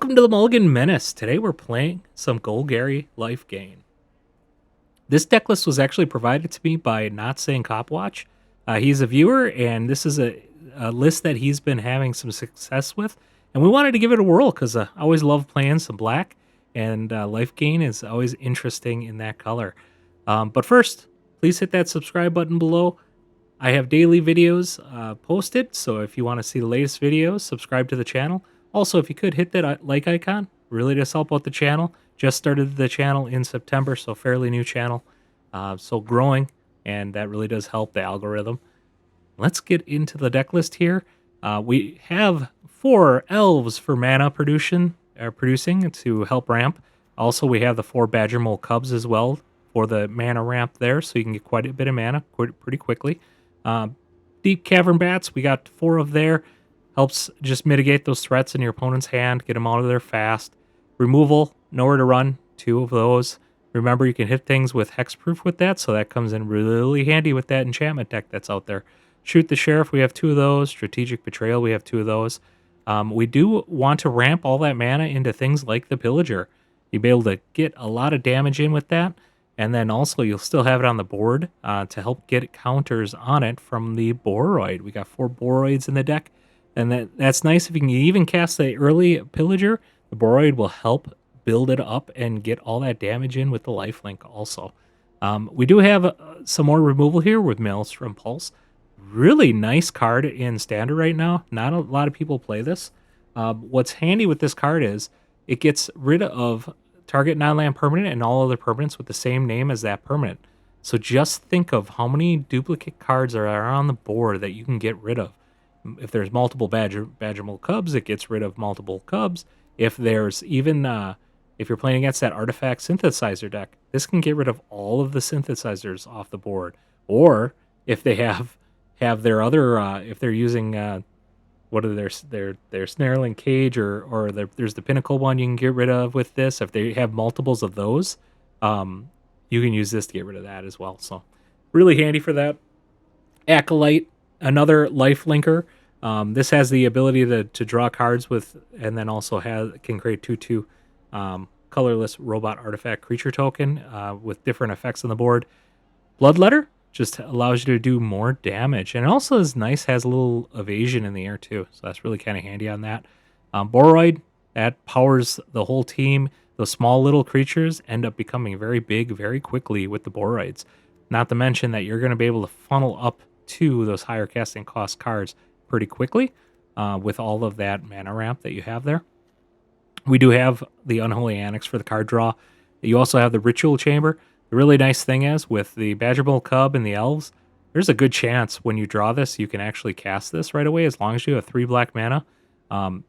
Welcome to the Mulligan Menace. Today we're playing some Golgari Lifegain. This deck list was actually provided to me by Not Saying Copwatch. He's a viewer, and this is a list that he's been having some success with. And we wanted to give it a whirl because I always love playing some black, and Lifegain is always interesting in that color. But first, please hit that subscribe button below. I have daily videos posted, so if you want to see the latest videos, subscribe to the channel. Also, if you could hit that like icon, really does help out the channel. Just started the channel in September, so fairly new channel. So growing, and that really does help the algorithm. Let's get into the deck list here. We have 4 elves for mana producing to help ramp. Also, we have the 4 Badgermole cubs as well for the mana ramp there, so you can get quite a bit of mana pretty quickly. Deep-Cavern Bats, we got 4 of there. Helps just mitigate those threats in your opponent's hand, get them out of there fast. Removal, nowhere to run, 2 of those. Remember, you can hit things with hexproof with that, so that comes in really handy with that enchantment deck that's out there. Shoot the Sheriff, we have 2 of those. Strategic Betrayal, we have 2 of those. We do want to ramp all that mana into things like the Pillager. You'll be able to get a lot of damage in with that, and then also you'll still have it on the board to help get counters on it from the Ouroboroid. We got 4 Ouroboroids in the deck. And that's nice if you can even cast the early Pillager. The Ouroboroid will help build it up and get all that damage in with the lifelink also. We do have some more removal here with Maelstrom Pulse. Really nice card in Standard right now. Not a lot of people play this. What's handy with this card is it gets rid of target non-land permanent and all other permanents with the same name as that permanent. So just think of how many duplicate cards are on the board that you can get rid of. If there's multiple Badgermole cubs, it gets rid of multiple cubs. If there's even, if you're playing against that artifact synthesizer deck, this can get rid of all of the synthesizers off the board. Or if they have their other, if they're using, what are their Snarling Cage or there's the Pinnacle one you can get rid of with this. If they have multiples of those, you can use this to get rid of that as well. So really handy for that. Acolyte. Another life linker. This has the ability to draw cards with, and then also can create 2/2 colorless robot artifact creature token with different effects on the board. Bloodletter just allows you to do more damage, and it also is nice. Has a little evasion in the air too, so that's really kind of handy on that. Ouroboroid, that powers the whole team. Those small little creatures end up becoming very big very quickly with the Ouroboroids. Not to mention that you're going to be able to funnel up to those higher casting cost cards pretty quickly with all of that mana ramp that you have there. We do have the Unholy Annex for the card draw. You also have the Ritual Chamber. The really nice thing is with the Badgermole Cub and the Elves, there's a good chance when you draw this, you can actually cast this right away as long as you have 3 black mana.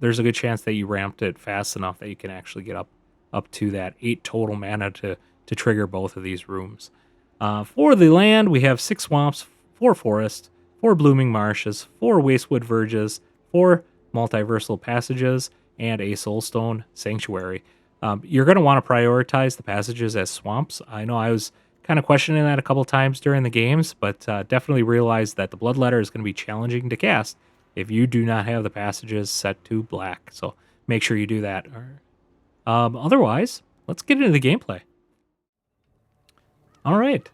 There's a good chance that you ramped it fast enough that you can actually get up to that 8 total mana to trigger both of these rooms. For the land, we have 6 swamps, 4 forests, 4 blooming marshes, 4 wastewood verges, 4 multiversal passages, and a soulstone sanctuary. You're going to want to prioritize the passages as swamps. I know I was kind of questioning that a couple times during the games, but definitely realized that the Bloodletter is going to be challenging to cast if you do not have the passages set to black. So make sure you do that. Otherwise, let's get into the gameplay. All right.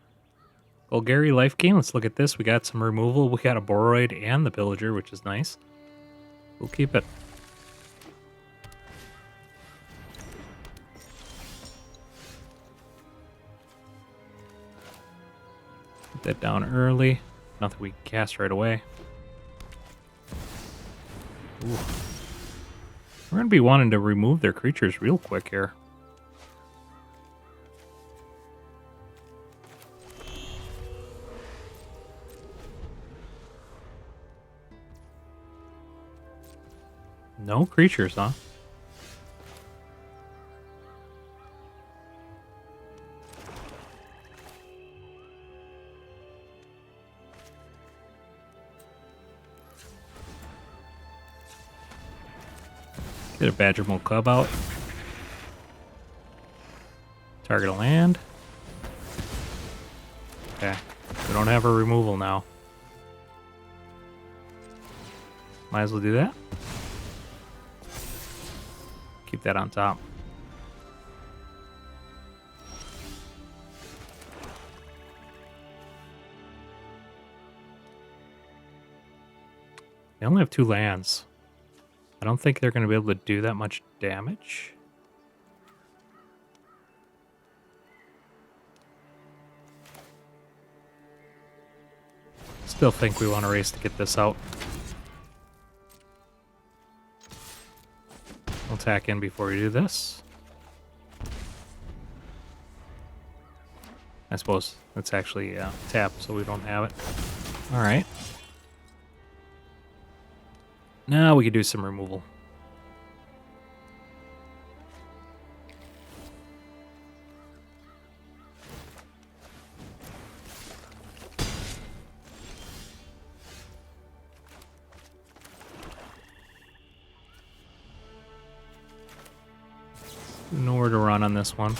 Golgari Lifegain, let's look at this. We got some removal. We got a Ouroboroid and the Pillager, which is nice. We'll keep it. Put that down early. Nothing we can cast right away. Ooh. We're going to be wanting to remove their creatures real quick here. No creatures, huh? Get a Badgermole Cub out. Target a land. Okay. We don't have a removal now. Might as well do that. keep that on top. They only have 2 lands. I don't think they're going to be able to do that much damage. Still think we want to race to get this out. We'll attack in before we do this. I suppose it's actually tapped, so we don't have it. All right. Now we can do some removal. Nowhere to run on this one.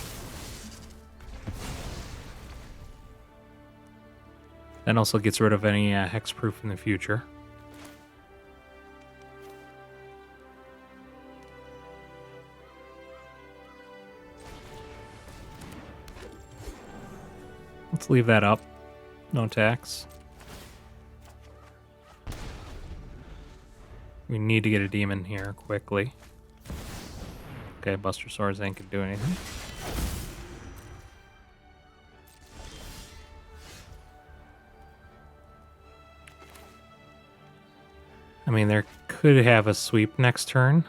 That also gets rid of any hexproof in the future. Let's leave that up. No tax. We need to get a demon here quickly. Okay, Buster Swords ain't gonna do anything. I mean, there could have a sweep next turn.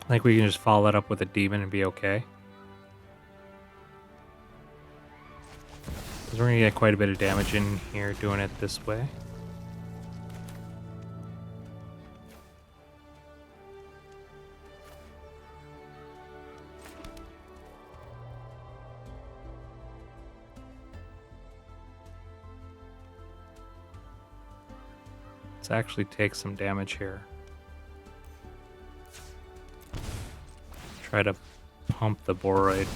I think we can just follow that up with a demon and be okay. Because we're going to get quite a bit of damage in here doing it this way. Let's actually take some damage here. Try to pump the Boroid.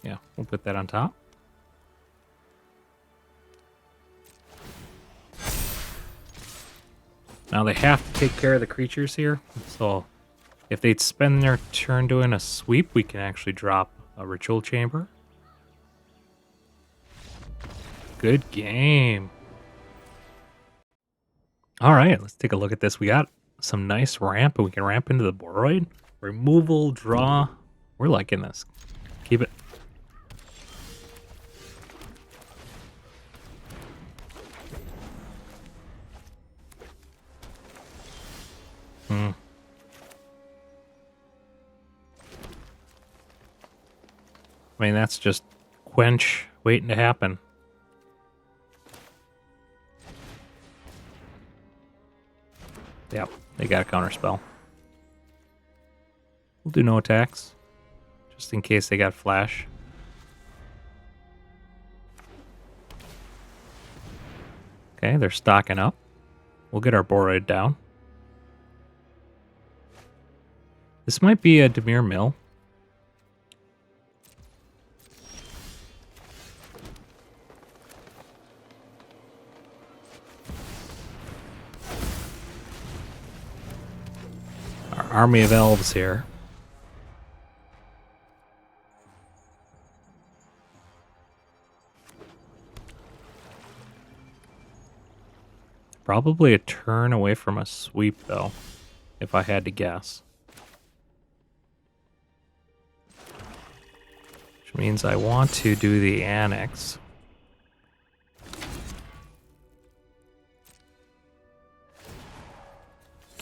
Yeah, we'll put that on top. Now they have to take care of the creatures here, so if they'd spend their turn doing a sweep, we can actually drop a Ritual Chamber. Good game. All right, let's take a look at this. We got some nice ramp, and we can ramp into the Boroid. Removal, draw. We're liking this. Keep it. I mean, that's just Quench waiting to happen. Yep, they got a counterspell. We'll do no attacks, just in case they got flash. Okay, they're stocking up. We'll get our Boroid down. This might be a Dimir Mill. Our army of elves here. Probably a turn away from a sweep, though, if I had to guess. Which means I want to do the Annex.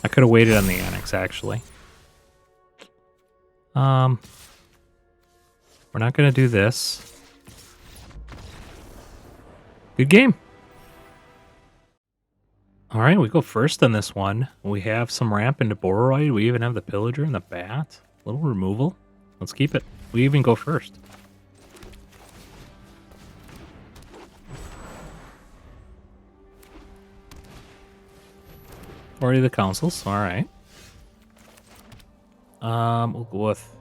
I could have waited on the Annex, actually. We're not going to do this. Good game. All right, we go first on this one. We have some ramp into Boroid. We even have the Pillager and the Bat. A little removal. Let's keep it. We even go first. Already the councils. All right. We'll go with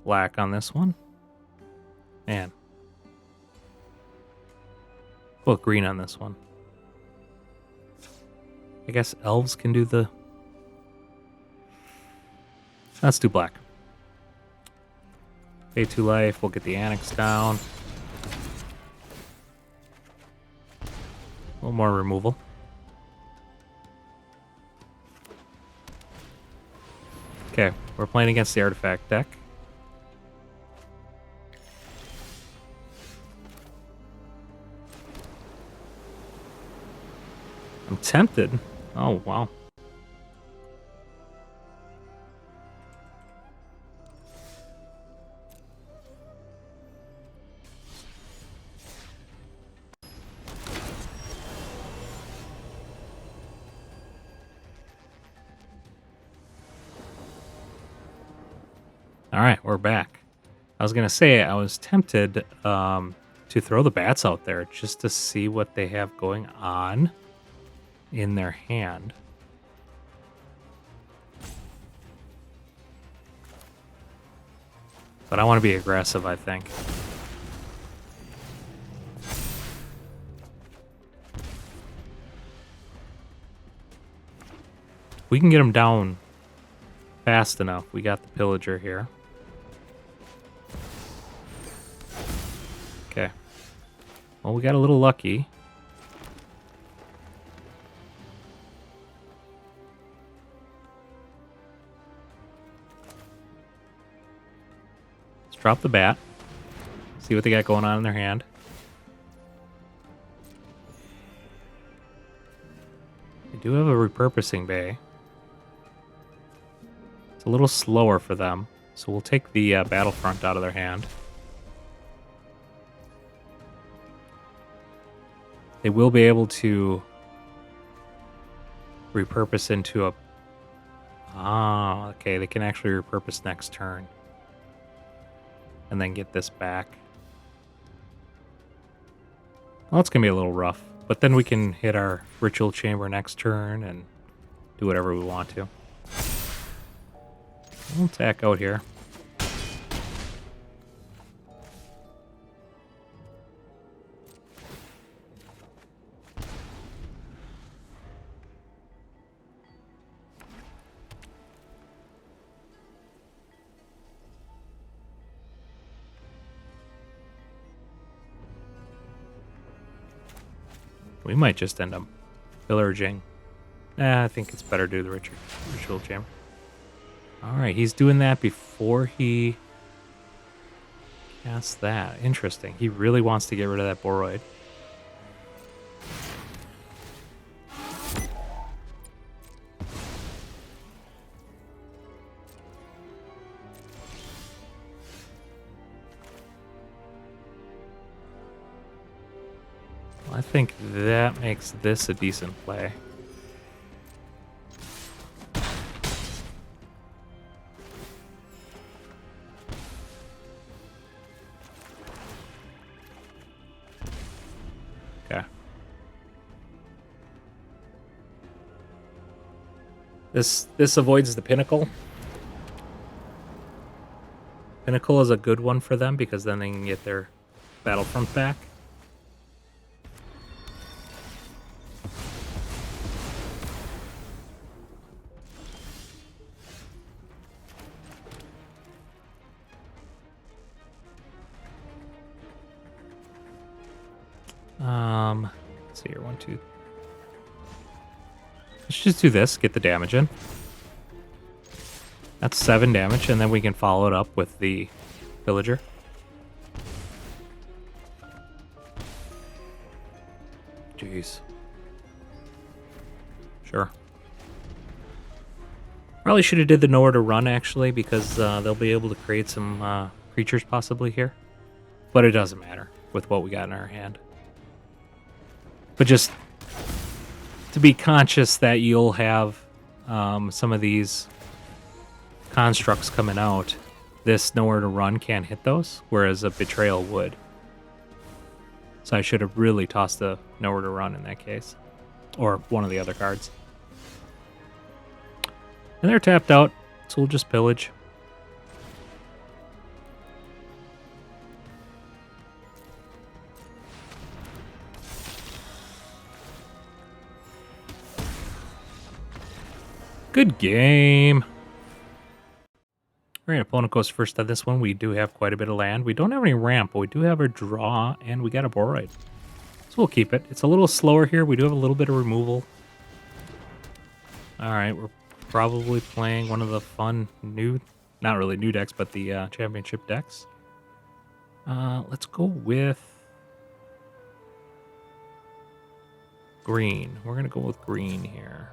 black on this one. Man. Put green on this one. I guess elves can do the... Let's do black. Pay 2 life, we'll get the Annex down. A little more removal. Okay, we're playing against the artifact deck. I'm tempted. Oh, wow. All right, we're back. I was going to say I was tempted to throw the bats out there just to see what they have going on in their hand. But I want to be aggressive, I think. We can get them down fast enough. We got the Pillager here. Okay. Well, we got a little lucky. Let's drop the bat. See what they got going on in their hand. They do have a repurposing bay. It's a little slower for them, so we'll take the Battlefront out of their hand. They will be able to repurpose into a... Ah, okay, they can actually repurpose next turn. And then get this back. Well, it's going to be a little rough, but then we can hit our Ritual Chamber next turn and do whatever we want to. We'll attack out here. We might just end up pillaging. I think it's better to do the Ritual Chamber. Alright, he's doing that before he casts that. Interesting. He really wants to get rid of that Boroid. I think that makes this a decent play. Okay. This avoids the Pinnacle. Pinnacle is a good one for them because then they can get their Battlefront back. Let's see here, 1, 2. Let's just do this, get the damage in. That's 7 damage, and then we can follow it up with the Pillager. Jeez. Sure. Probably should have did the nowhere to run, actually, because they'll be able to create some creatures possibly here. But it doesn't matter with what we got in our hand. But just to be conscious that you'll have some of these constructs coming out, this nowhere to run can't hit those, whereas a betrayal would. So I should have really tossed the nowhere to run in that case, or one of the other cards. And they're tapped out, so we'll just pillage. Good game. All right, opponent goes first on this one. We do have quite a bit of land. We don't have any ramp, but we do have a draw, and we got a Ouroboroid. So we'll keep it. It's a little slower here. We do have a little bit of removal. All right, we're probably playing one of the fun new, not really new decks, but the championship decks. Let's go with green. We're going to go with green here.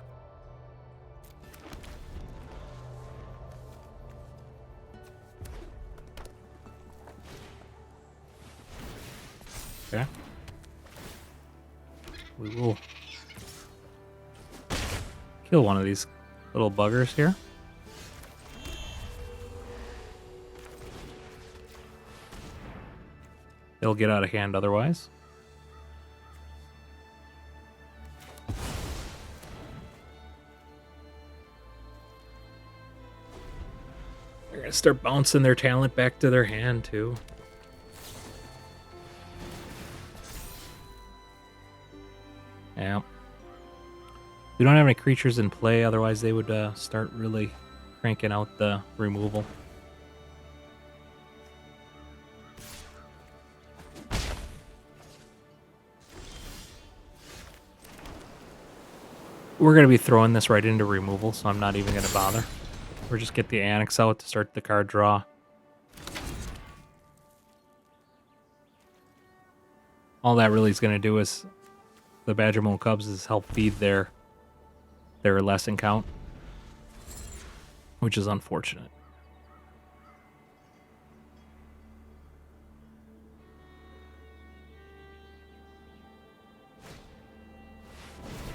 Okay. We will kill one of these little buggers here. They'll get out of hand otherwise. They're going to start bouncing their talent back to their hand, too. Yeah. We don't have any creatures in play, otherwise they would start really cranking out the removal. We're going to be throwing this right into removal, so I'm not even going to bother. We'll just get the Annex out to start the card draw. All that really is going to do is the Badgermole Cubs is help feed their lesson count, which is unfortunate.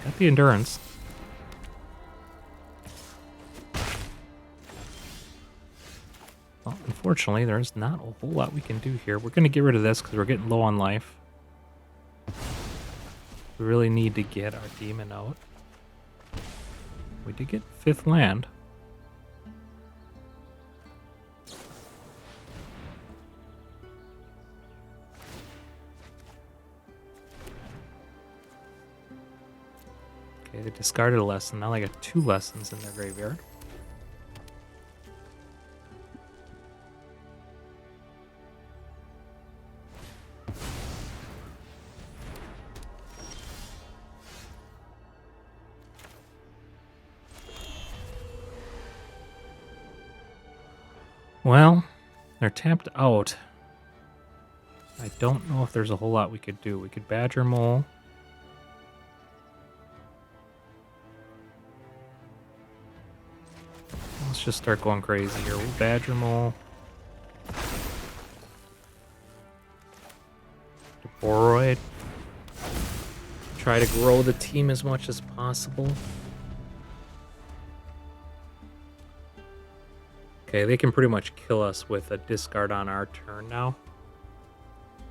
Got the endurance. Well, unfortunately, there's not a whole lot we can do here. We're going to get rid of this because we're getting low on life. We really need to get our demon out. We did get 5th land. Okay, they discarded a lesson. Now they got 2 lessons in their graveyard. Well, they're tapped out. I don't know if there's a whole lot we could do. We could Badgermole. Let's just start going crazy here. We'll Badgermole. Ouroboroid. Try to grow the team as much as possible. Okay, they can pretty much kill us with a discard on our turn now.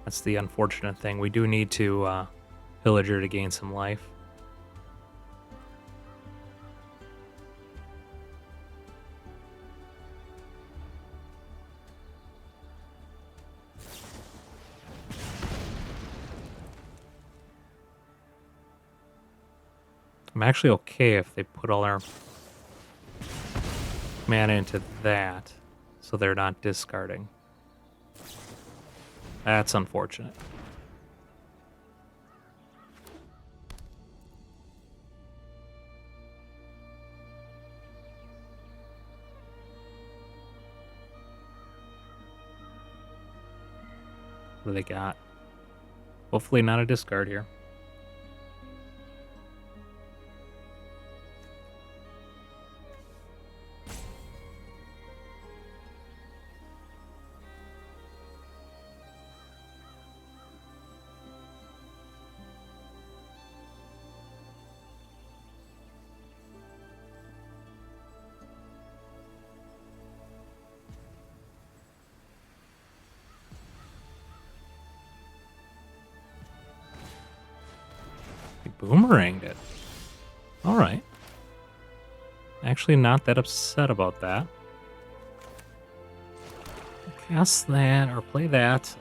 That's the unfortunate thing. We do need to Pillager to gain some life. I'm actually okay if they put all our mana into that, so they're not discarding. That's unfortunate. What do they got? Hopefully not a discard here. Boomeranged it. All right. Actually not that upset about that. Cast that or play that.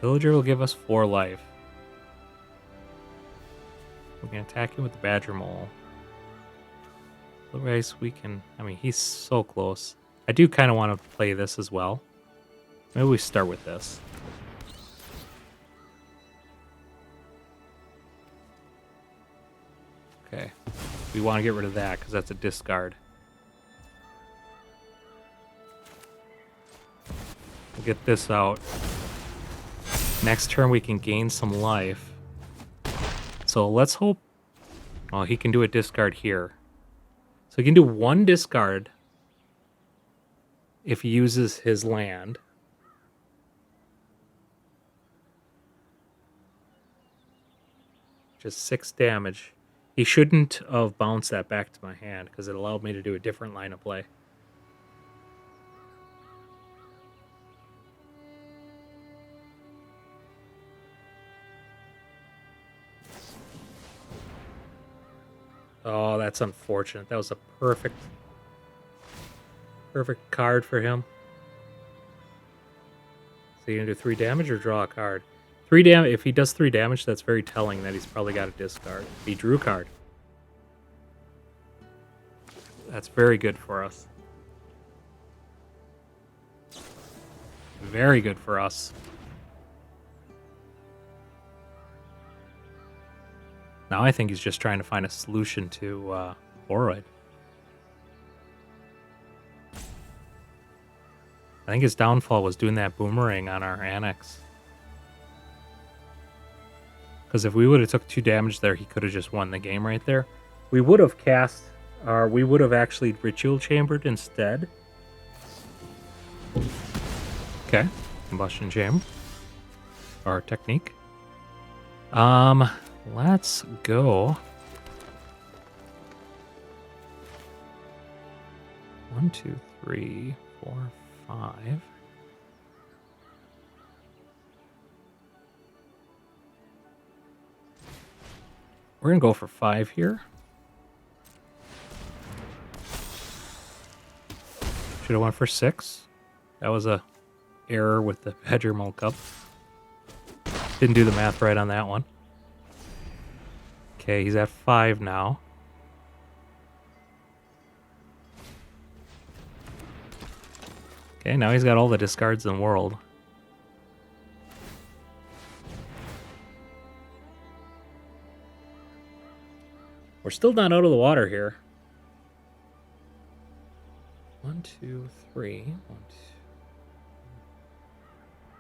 Pillager will give us 4 life. We can attack him with the Badgermole. Otherwise, we can... I mean, he's so close. I do kind of want to play this as well. Maybe we start with this. Okay. We want to get rid of that because that's a discard. We'll get this out. Next turn we can gain some life. So let's hope... Oh, he can do a discard here. So he can do one discard if he uses his land. Just 6 damage. He shouldn't have bounced that back to my hand because it allowed me to do a different line of play. Oh, that's unfortunate. That was a perfect card for him. So you're gonna do 3 damage or draw a card? 3 damage. If he does 3 damage, that's very telling that he's probably got a discard. He drew a card. That's very good for us. Very good for us. Now I think he's just trying to find a solution to Ouroboroid. I think his downfall was doing that boomerang on our Annex. Because if we would have took 2 damage there, he could have just won the game right there. We would have cast, or we would have actually Ritual Chambered instead. Okay, Combustion Chamber. Or Technique. Let's go. 1, 2, 3, 4, 5. We're gonna go for 5 here. Should have went for 6. That was a error with the Badgermole Cup. Didn't do the math right on that one. Okay, he's at 5 now. Okay, now he's got all the discards in the world. We're still not out of the water here. 1, 2, 3. 1, 2.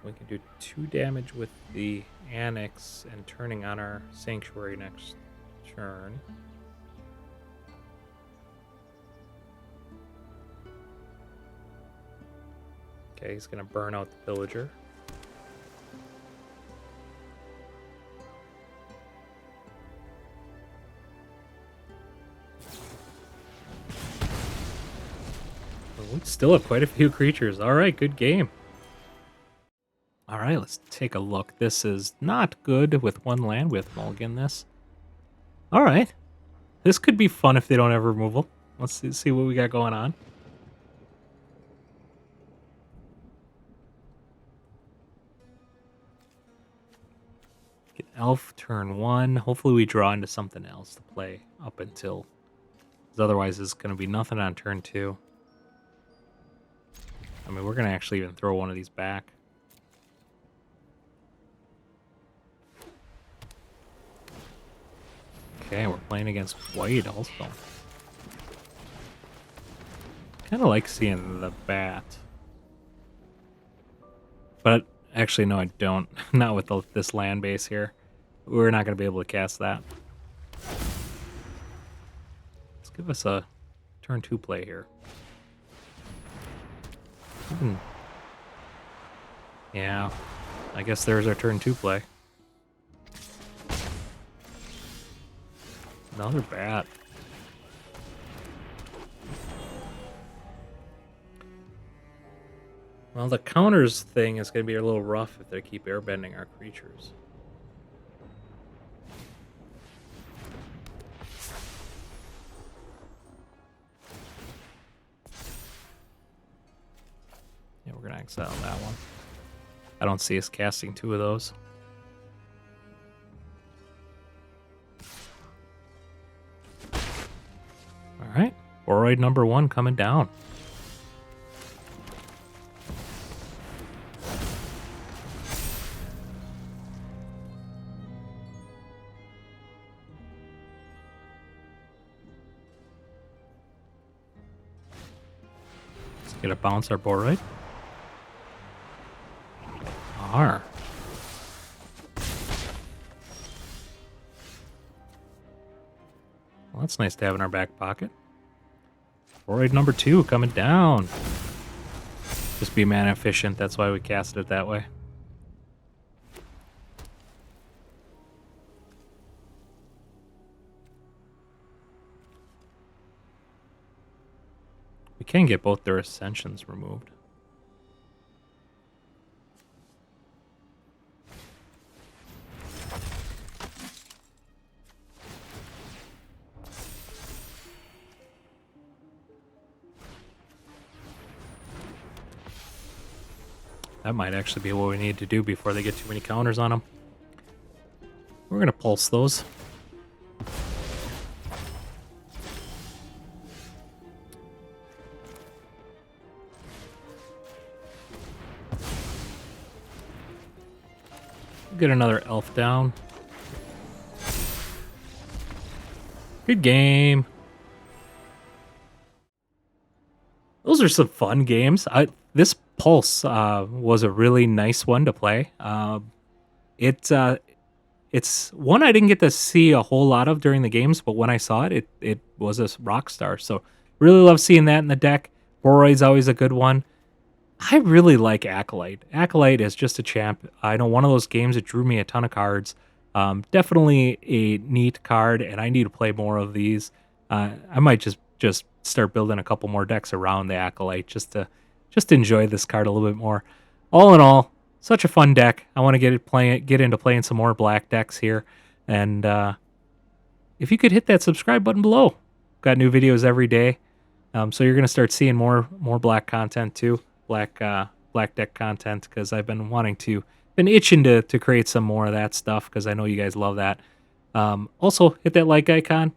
We can do 2 damage with the Annex and turning on our Sanctuary next turn. Okay, he's going to burn out the Pillager. We still have quite a few creatures. All right, good game. All right, let's take a look. This is not good with 1 land. We have to mulligan this. All right. This could be fun if they don't have removal. Let's see what we got going on. Get Elf turn 1. Hopefully we draw into something else to play up until... Because otherwise it's going to be nothing on turn 2. I mean, we're going to actually even throw one of these back. Okay, we're playing against white also. Kind of like seeing the bat. But actually, no, I don't. Not with this land base here. We're not going to be able to cast that. Let's give us a turn 2 play here. Yeah, I guess there's our turn 2 play. Another bat. Well, the counters thing is going to be a little rough if they keep airbending our creatures. Yeah, we're going to exile that one. I don't see us casting 2 of those. All right, Ouroboroid number 1 coming down. Let's get a bounce our Ouroboroid. R. Well, that's nice to have in our back pocket. Ouroboroid number 2 coming down. Just be mana efficient, that's why we cast it that way. We can get both their ascensions removed. That might actually be what we need to do before they get too many counters on them. We're going to pulse those. Get another elf down. Good game. Those are some fun games. This Pulse was a really nice one to play. It's one I didn't get to see a whole lot of during the games, but when I saw it, it was a rock star. So really love seeing that in the deck. Ouroboroid's always a good one. I really like Acolyte. Acolyte is just a champ. I know one of those games that drew me a ton of cards. Definitely a neat card, and I need to play more of these. I might just start building a couple more decks around the Acolyte just to enjoy this card a little bit more. All in all, such a fun deck. I want to get into playing some more black decks here. And if you could hit that subscribe button below. Got new videos every day. So you're going to start seeing more black content too. Black deck content, because I've been itching to create some more of that stuff, because I know you guys love that. Also, hit that like icon.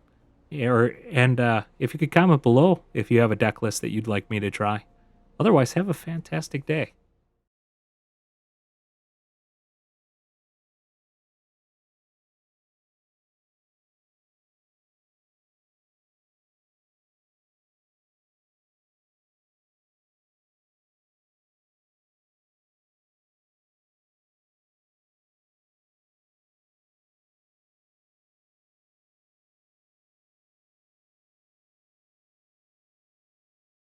And if you could comment below if you have a deck list that you'd like me to try. Otherwise, have a fantastic day.